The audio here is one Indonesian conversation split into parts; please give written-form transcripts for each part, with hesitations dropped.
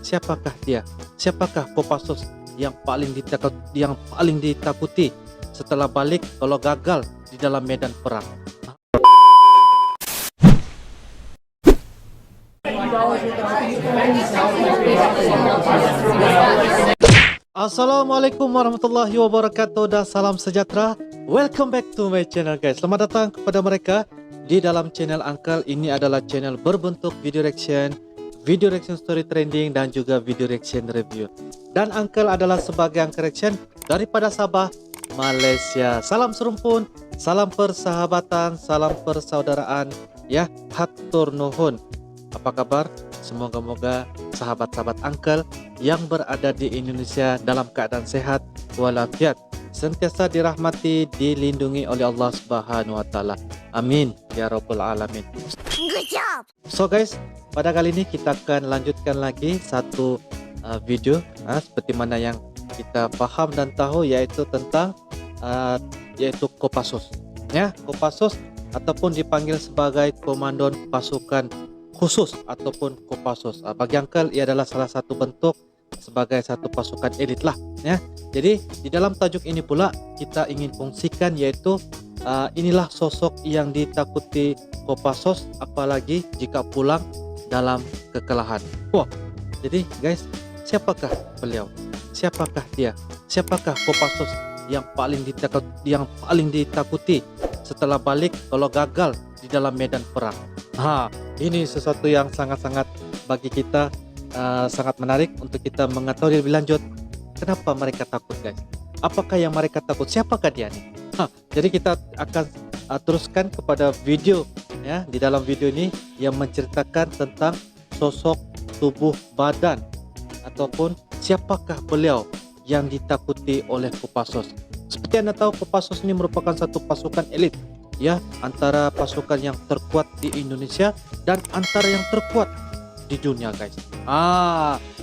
siapakah dia? Siapakah Kopassus yang paling ditakuti setelah balik kalau gagal di dalam medan perang? Assalamualaikum warahmatullahi wabarakatuh dan salam sejahtera. Welcome back to my channel guys. Selamat datang kepada mereka di dalam channel Uncle. Ini adalah channel berbentuk video reaction story trending dan juga video reaction review. Dan Uncle adalah sebagai Uncle Reaction daripada Sabah, Malaysia. Salam serumpun, salam persahabatan, salam persaudaraan ya, hatur nuhun. Apa kabar? Semoga-moga sahabat-sahabat Uncle yang berada di Indonesia dalam keadaan sehat walafiat, sentiasa dirahmati, dilindungi oleh Allah Subhanahu wa taala. Amin ya rabbal alamin. Good job. So guys, pada kali ini kita akan lanjutkan lagi satu video seperti mana yang kita paham dan tahu, yaitu tentang yaitu Kopassus ya, Kopassus ataupun dipanggil sebagai Komando Pasukan Khusus ataupun Kopassus. Bagi Uncle ia adalah salah satu bentuk sebagai satu pasukan elit lah ya. Jadi di dalam tajuk ini pula kita ingin fungsikan, yaitu inilah sosok yang ditakuti Kopassus, apalagi jika pulang dalam kekalahan. Wah, jadi guys, siapakah beliau? Siapakah dia? Siapakah Kopassus yang paling ditakuti setelah balik kalau gagal di dalam medan perang? Ini sesuatu yang sangat-sangat bagi kita sangat menarik untuk kita mengetahui lebih lanjut. Kenapa mereka takut guys? Apakah yang mereka takut? Siapakah dia nih? Jadi kita akan teruskan kepada video ya. Di dalam video ini yang menceritakan tentang sosok, tubuh, badan ataupun siapakah beliau yang ditakuti oleh Kopassus. Seperti Anda tahu, Kopassus ini merupakan satu pasukan elit ya, antara pasukan yang terkuat di Indonesia dan antara yang terkuat di dunia guys.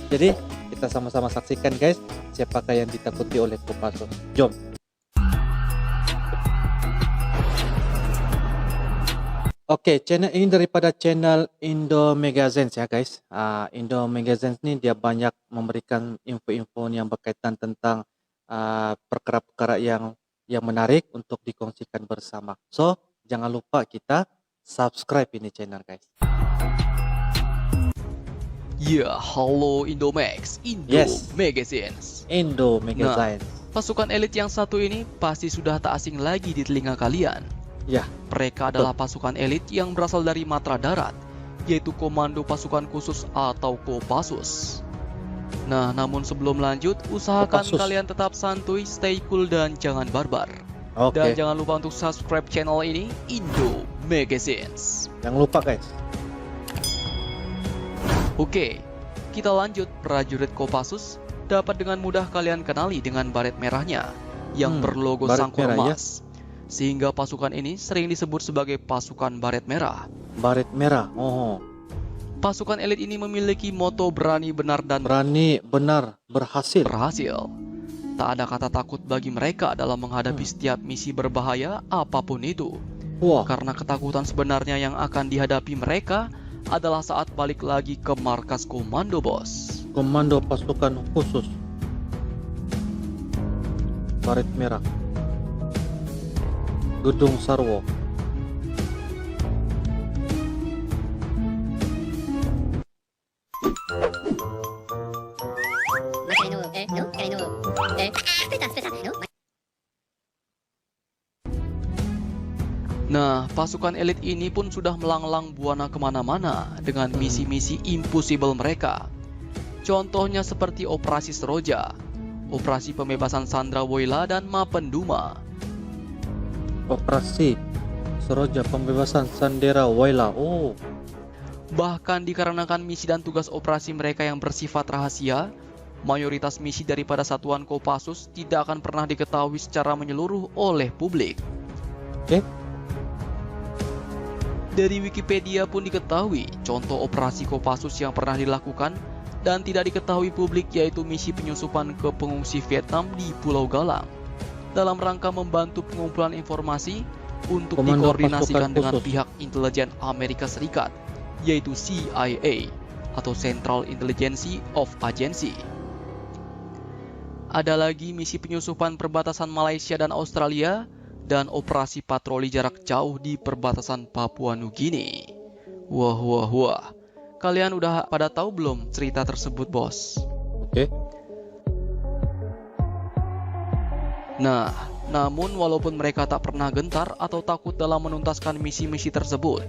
Jadi kita sama-sama saksikan guys, siapakah yang ditakuti oleh Kopassus. Jom. Oke, channel ini daripada channel Indo Magazines ya guys. Indo Magazines ini dia banyak memberikan info-info yang berkaitan tentang perkara-perkara yang menarik untuk dikongsikan bersama. So, jangan lupa kita subscribe ini channel guys. Ya, halo Indomax, Magazines. Indo Magazines. Pasukan elit yang satu ini pasti sudah tak asing lagi di telinga kalian. Ya, mereka adalah pasukan elit yang berasal dari Matra Darat, yaitu Komando Pasukan Khusus atau Kopassus. Nah, namun sebelum lanjut, usahakan kalian tetap santuy, stay cool, dan jangan barbar. Dan jangan lupa untuk subscribe channel ini, Indo Magazines. Jangan lupa guys. Oke, kita lanjut. Prajurit Kopassus dapat dengan mudah kalian kenali dengan baret merahnya yang berlogo sangkur emas. Sehingga pasukan ini sering disebut sebagai pasukan baret merah. Baret merah. Pasukan elit ini memiliki moto berani benar dan berhasil. Tak ada kata takut bagi mereka dalam menghadapi setiap misi berbahaya apapun itu. Karena ketakutan sebenarnya yang akan dihadapi mereka adalah saat balik lagi ke markas komando bos. Komando Pasukan Khusus Baret Merah, Gedung Sarwo. Nah, pasukan elit ini pun sudah melanglang buana kemana-mana dengan misi-misi impossible mereka. Contohnya seperti Operasi Seroja, Operasi Pembebasan Sandra Woyla, dan Mapenduma. Operasi Seroja, Pembebasan Sandera Woyla. Bahkan dikarenakan misi dan tugas operasi mereka yang bersifat rahasia, mayoritas misi daripada satuan Kopassus tidak akan pernah diketahui secara menyeluruh oleh publik. Dari Wikipedia pun diketahui contoh operasi Kopassus yang pernah dilakukan dan tidak diketahui publik, yaitu misi penyusupan ke pengungsi Vietnam di Pulau Galang dalam rangka membantu pengumpulan informasi untuk dikoordinasikan dengan pihak intelijen Amerika Serikat, yaitu CIA, atau Central Intelligence of Agency. Ada lagi misi penyusupan perbatasan Malaysia dan Australia dan operasi patroli jarak jauh di perbatasan Papua Nugini. Wah. Kalian udah pada tahu belum cerita tersebut, bos? Oke. Nah, namun walaupun mereka tak pernah gentar atau takut dalam menuntaskan misi-misi tersebut,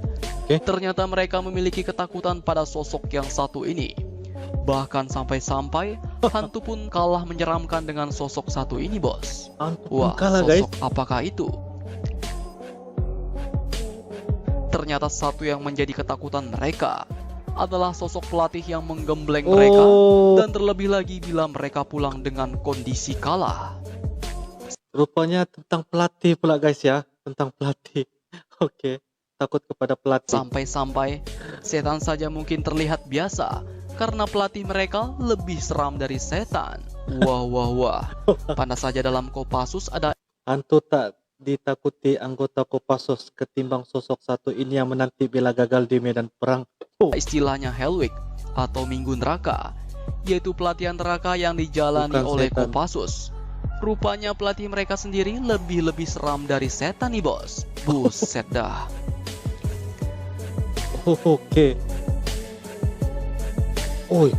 ternyata mereka memiliki ketakutan pada sosok yang satu ini. Bahkan sampai-sampai hantu pun kalah menyeramkan dengan sosok satu ini, bos. Wah, sosok apakah itu? Ternyata satu yang menjadi ketakutan mereka adalah sosok pelatih yang menggembleng mereka, dan terlebih lagi bila mereka pulang dengan kondisi kalah. Rupanya tentang pelatih pula guys ya, tentang pelatih. Oke, takut kepada pelatih. Sampai-sampai setan saja mungkin terlihat biasa karena pelatih mereka lebih seram dari setan. Wah. Pandai saja dalam Kopassus ada hantu tak ditakuti anggota Kopassus ketimbang sosok satu ini yang menanti bila gagal di medan perang. istilahnya Hell Week atau Minggu Neraka, yaitu pelatihan neraka yang dijalani oleh Kopassus. Rupanya pelatih mereka sendiri lebih seram dari setan nih, bos. Buset dah. Oke. Oi.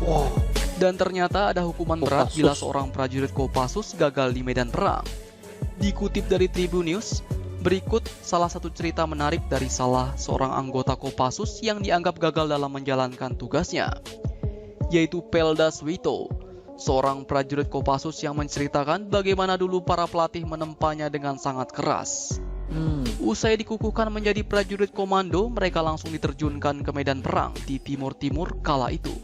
Wow. Dan ternyata ada hukuman berat bila seorang prajurit Kopassus gagal di medan perang. Dikutip dari Tribun News, berikut salah satu cerita menarik dari salah seorang anggota Kopassus yang dianggap gagal dalam menjalankan tugasnya, yaitu Peldas Wito, seorang prajurit Kopassus yang menceritakan bagaimana dulu para pelatih menempanya dengan sangat keras. Usai dikukuhkan menjadi prajurit komando, mereka langsung diterjunkan ke medan perang di Timur kala itu.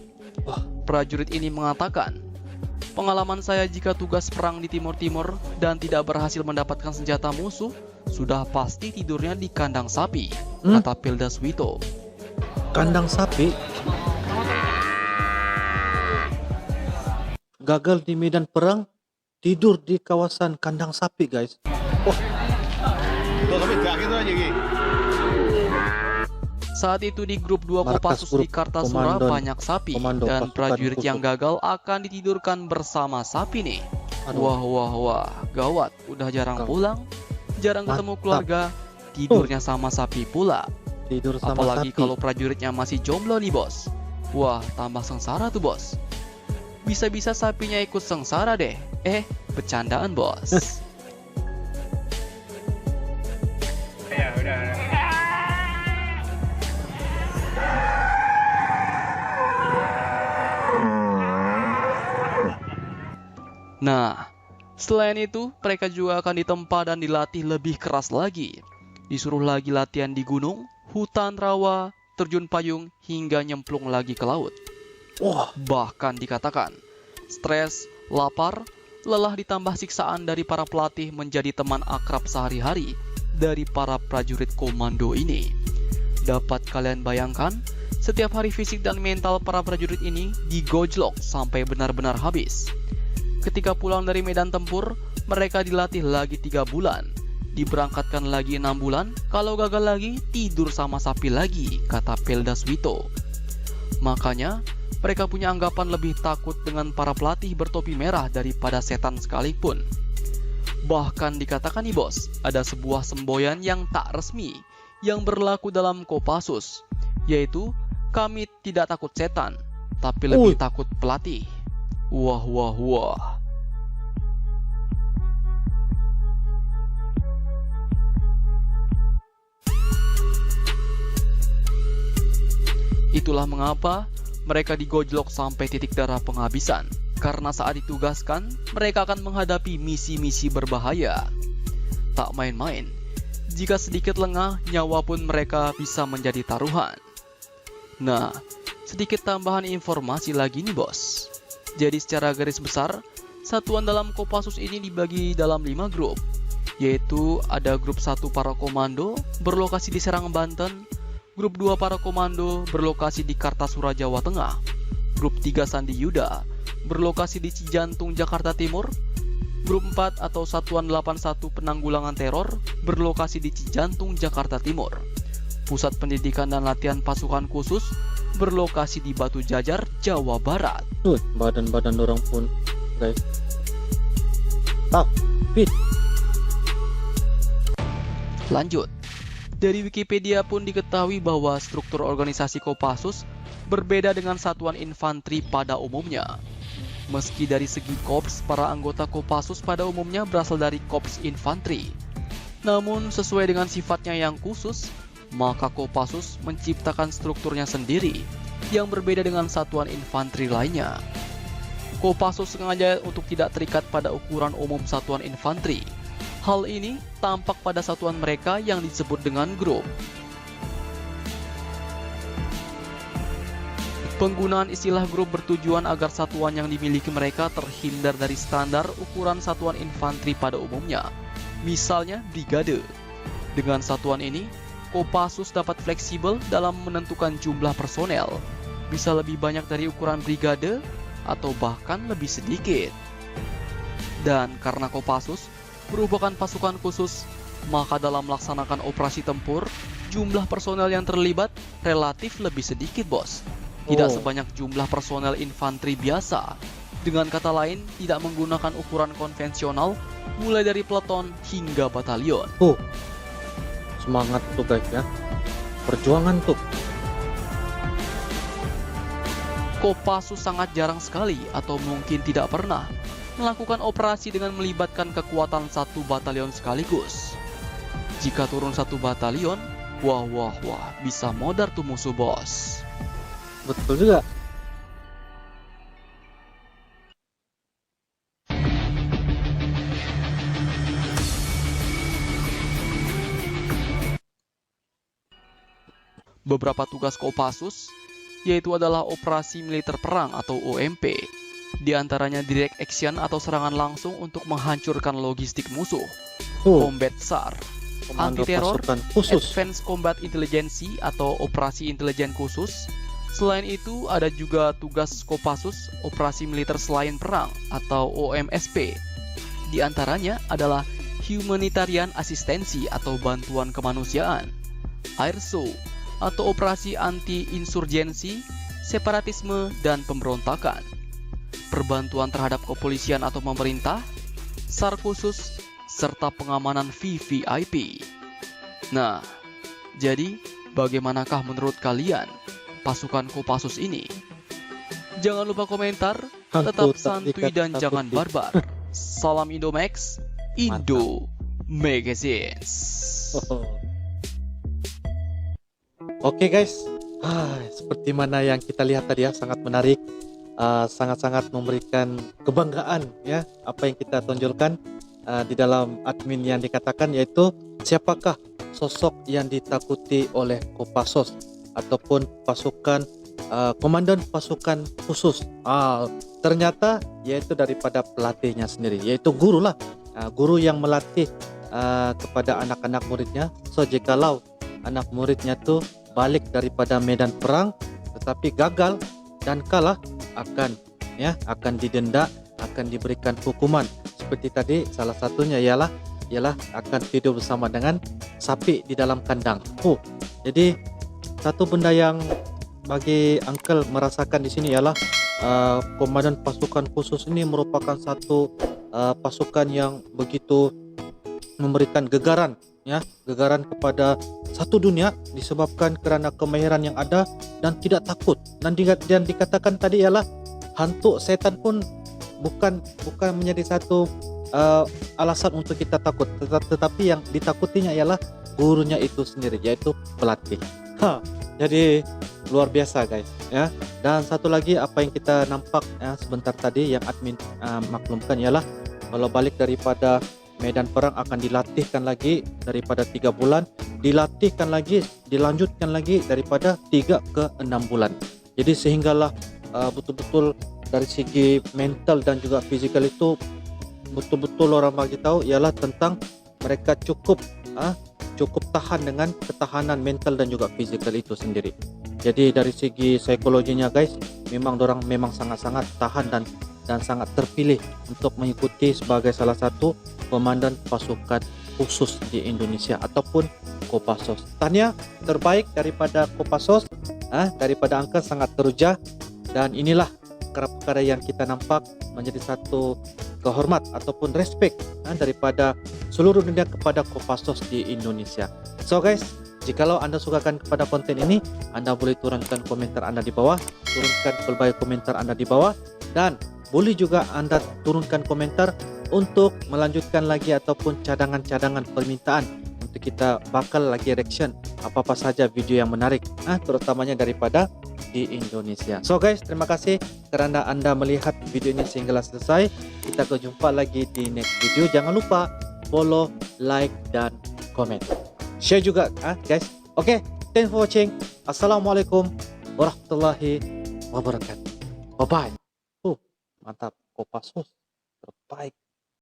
Prajurit ini mengatakan, "Pengalaman saya jika tugas perang di Timur dan tidak berhasil mendapatkan senjata musuh, sudah pasti tidurnya di kandang sapi," kata Peldas Wito. Kandang sapi? Gagal di medan perang, tidur di kawasan kandang sapi, guys. Saat itu di grup 2 Kopassus di Kartasura banyak sapi, dan prajurit yang gagal akan ditidurkan bersama sapi nih. Wah, gawat, udah jarang pulang, jarang ketemu keluarga, tidurnya sama sapi pula. Tidur sama apalagi sapi. Kalau prajuritnya masih jomblo nih, bos. Wah, tambah sengsara tuh, bos. Bisa-bisa sapinya ikut sengsara deh. Bercandaan, bos. Ya udah. Nah, selain itu, mereka juga akan ditempa dan dilatih lebih keras lagi. Disuruh lagi latihan di gunung, hutan rawa, terjun payung, hingga nyemplung lagi ke laut. Bahkan dikatakan, stres, lapar, lelah ditambah siksaan dari para pelatih menjadi teman akrab sehari-hari dari para prajurit komando ini. Dapat kalian bayangkan, setiap hari fisik dan mental para prajurit ini digojlok sampai benar-benar habis. Ketika pulang dari medan tempur, mereka dilatih lagi 3 bulan, diberangkatkan lagi 6 bulan, kalau gagal lagi, tidur sama sapi lagi, kata Peldas Wito. Makanya, mereka punya anggapan lebih takut dengan para pelatih bertopi merah daripada setan sekalipun. Bahkan dikatakan nih, bos, ada sebuah semboyan yang tak resmi yang berlaku dalam Kopassus, yaitu kami tidak takut setan, tapi lebih takut pelatih. Wah. Itulah mengapa mereka digojlok sampai titik darah penghabisan. Karena saat ditugaskan, mereka akan menghadapi misi-misi berbahaya. Tak main-main, jika sedikit lengah, nyawa pun mereka bisa menjadi taruhan. Nah, sedikit tambahan informasi lagi nih, bos. Jadi secara garis besar, satuan dalam Kopassus ini dibagi dalam 5 grup, yaitu ada grup 1 para komando berlokasi di Serang, Banten, grup 2 para komando berlokasi di Kartasura, Jawa Tengah, grup 3 Sandi Yuda berlokasi di Cijantung, Jakarta Timur, Grup 4 atau Satuan 81 Penanggulangan Teror berlokasi di Cijantung, Jakarta Timur. Pusat Pendidikan dan Latihan Pasukan Khusus berlokasi di Batu Jajar, Jawa Barat. Badan-badan orang pun, guys. Fit. Lanjut. Dari Wikipedia pun diketahui bahwa struktur organisasi Kopassus berbeda dengan satuan infanteri pada umumnya. Meski dari segi korps, para anggota Kopassus pada umumnya berasal dari korps infanteri. Namun sesuai dengan sifatnya yang khusus, maka Kopassus menciptakan strukturnya sendiri yang berbeda dengan satuan infanteri lainnya. Kopassus sengaja untuk tidak terikat pada ukuran umum satuan infanteri. Hal ini tampak pada satuan mereka yang disebut dengan grup. Penggunaan istilah grup bertujuan agar satuan yang dimiliki mereka terhindar dari standar ukuran satuan infanteri pada umumnya, misalnya brigade. Dengan satuan ini, Kopassus dapat fleksibel dalam menentukan jumlah personel, bisa lebih banyak dari ukuran brigade atau bahkan lebih sedikit. Dan karena Kopassus merupakan pasukan khusus, maka dalam melaksanakan operasi tempur, jumlah personel yang terlibat relatif lebih sedikit, bos. Tidak sebanyak jumlah personel infanteri biasa. Dengan kata lain, tidak menggunakan ukuran konvensional, mulai dari peleton hingga batalion. Semangat tuh guys ya. Perjuangan tuh. Kopassus sangat jarang sekali atau mungkin tidak pernah melakukan operasi dengan melibatkan kekuatan satu batalion sekaligus. Jika turun satu batalion, wah, bisa modar tuh musuh, bos. Betul juga. Beberapa tugas Kopassus yaitu adalah operasi militer perang atau OMP. Di antaranya direct action atau serangan langsung untuk menghancurkan logistik musuh. Combat SAR, anti-teror, Advanced Combat Intelligence atau operasi intelijen khusus. Selain itu, ada juga tugas Kopassus operasi militer selain perang atau OMSP. Di antaranya adalah humanitarian asistensi atau bantuan kemanusiaan, AIRSO atau operasi anti-insurgensi, separatisme, dan pemberontakan, perbantuan terhadap kepolisian atau pemerintah, SAR khusus, serta pengamanan VVIP. Nah, jadi bagaimanakah menurut kalian pasukan Kopassus ini? Jangan lupa komentar, tetap santuy dan jangan barbar. Salam Indomax, Indo Magazines. Oke guys, seperti mana yang kita lihat tadi ya, sangat menarik, sangat-sangat memberikan kebanggaan ya, apa yang kita tonjolkan di dalam admin yang dikatakan, yaitu siapakah sosok yang ditakuti oleh Kopassus ataupun pasukan komandan pasukan khusus. Ternyata yaitu daripada pelatihnya sendiri, yaitu guru lah, guru yang melatih kepada anak-anak muridnya. So jikalau anak muridnya tuh balik daripada medan perang tetapi gagal dan kalah, akan didenda, akan diberikan hukuman. Seperti tadi salah satunya ialah akan tidur bersama dengan sapi di dalam kandang. Jadi satu benda yang bagi Uncle merasakan di sini ialah komandan pasukan khusus ini merupakan satu pasukan yang begitu memberikan gegaran kepada satu dunia, disebabkan kerana kemahiran yang ada dan tidak takut. Dan dikatakan tadi ialah hantu setan pun bukan menjadi satu alasan untuk kita takut, tetapi yang ditakutinya ialah gurunya itu sendiri, yaitu pelatih. Jadi luar biasa guys ya. Dan satu lagi apa yang kita nampak sebentar tadi yang admin maklumkan ialah kalau balik daripada medan perang akan dilatihkan lagi daripada 3 bulan, dilatihkan lagi, dilanjutkan lagi daripada 3 ke 6 bulan. Jadi sehinggalah betul-betul dari segi mental dan juga fizikal itu betul-betul orang bagi tahu ialah tentang mereka cukup tahan dengan ketahanan mental dan juga fizikal itu sendiri. Jadi dari segi psikologinya guys, memang dorang memang sangat-sangat tahan dan dan sangat terpilih untuk mengikuti sebagai salah satu komandan pasukan khusus di Indonesia ataupun Kopassus. Tahniah, terbaik daripada Kopassus, daripada angka sangat teruja, dan inilah perkara-perkara yang kita nampak menjadi satu kehormat ataupun respect daripada seluruh dunia kepada Kopassus di Indonesia. So guys, jikalau anda sukakan kepada konten ini, anda boleh turunkan komentar anda di bawah, turunkan pelbagai komentar anda di bawah, dan boleh juga anda turunkan komentar untuk melanjutkan lagi ataupun cadangan-cadangan permintaan untuk kita bakal lagi reaction apa-apa saja video yang menarik, terutamanya daripada di Indonesia. So guys, terima kasih kerana anda melihat video ini sehinggalah selesai. Kita akan jumpa lagi di next video. Jangan lupa follow, like, dan komen. Share juga guys. Okay, thanks for watching. Assalamualaikum warahmatullahi wabarakatuh. Bye bye. Mantap, Kopassus terbaik.